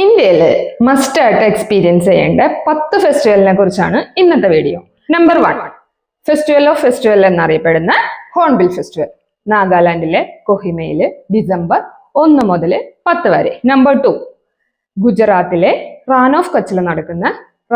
ഇന്ത്യയിൽ മസ്റ്റ് ആയിട്ട് എക്സ്പീരിയൻസ് ചെയ്യേണ്ട 10 ഫെസ്റ്റിവലിനെ കുറിച്ചാണ് ഇന്നത്തെ video. Number 1, festival of festival എന്നറിയപ്പെടുന്ന ഹോൺബിൽ ഫെസ്റ്റിവൽ. നാഗാലാൻഡിലെ കൊഹിമയില് ഡിസംബർ 1 മുതൽ 10 വരെ. നമ്പർ 2, ഗുജറാത്തിലെ റാൻ ഓഫ് കച്ചിൽ നടക്കുന്ന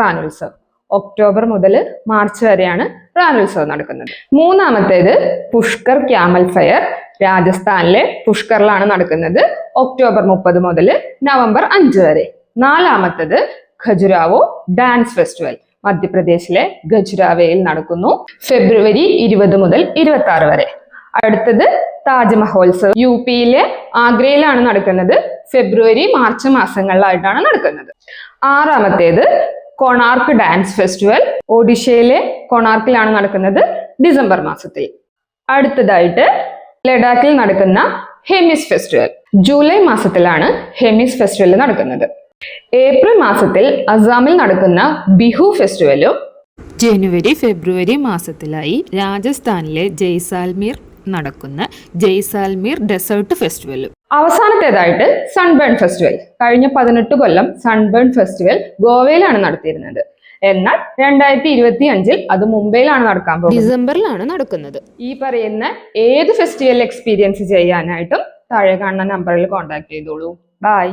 റാനോത്സവ്. ഒക്ടോബർ മുതൽ മാർച്ച് വരെയാണ് റാനോത്സവ് നടക്കുന്നത്. മൂന്നാമത്തേത് പുഷ്കർ ക്യാമൽ ഫെയർ. രാജസ്ഥാനിലെ പുഷ്കറിലാണ് നടക്കുന്നത്. ഒക്ടോബർ 30 മുതൽ നവംബർ 5 വരെ. നാലാമത്തത് ഖജുരാവോ ഡാൻസ് ഫെസ്റ്റിവൽ. മധ്യപ്രദേശിലെ ഖജുരാവോയിൽ നടക്കുന്നു. ഫെബ്രുവരി 20 മുതൽ 26 വരെ. അടുത്തത് താജ് മഹോത്സവ്. യുപിയിലെ ആഗ്രയിലാണ് നടക്കുന്നത്. ഫെബ്രുവരി മാർച്ച് മാസങ്ങളിലായിട്ടാണ് നടക്കുന്നത്. ആറാമത്തേത് കൊണാർക്ക് ഡാൻസ് ഫെസ്റ്റിവൽ. ഒഡീഷയിലെ കൊണാർക്കിലാണ് നടക്കുന്നത് ഡിസംബർ മാസത്തിൽ. അടുത്തതായിട്ട് ലഡാക്കിൽ നടക്കുന്ന ഹെമിസ് ഫെസ്റ്റിവൽ. ജൂലൈ മാസത്തിലാണ് ഹെമിസ് ഫെസ്റ്റിവൽ നടക്കുന്നത്. ഏപ്രിൽ മാസത്തിൽ അസാമിൽ നടക്കുന്ന ബിഹു ഫെസ്റ്റിവലും ജനുവരി ഫെബ്രുവരി മാസത്തിലായി രാജസ്ഥാനിലെ ജയ്സാൽമീർ നടക്കുന്ന ജയ്സാൽമീർ ഡെസേർട്ട് ഫെസ്റ്റിവലും. അവസാനത്തേതായിട്ട് സൺബേൺ ഫെസ്റ്റിവൽ. കഴിഞ്ഞ 18 കൊല്ലം സൺബേൺ ഫെസ്റ്റിവൽ ഗോവയിലാണ് നടത്തിയിരുന്നത്. എന്നാൽ 2025 അത് മുംബൈയിലാണ് നടക്കാൻ പോകുന്നത്. ഡിസംബറിലാണ് നടക്കുന്നത്. ഈ പറയുന്ന ഏത് ഫെസ്റ്റിവൽ എക്സ്പീരിയൻസ് ചെയ്യാനായിട്ടും താഴെ കാണുന്ന നമ്പറിൽ കോൺടാക്ട് ചെയ്തോളൂ. ബൈ.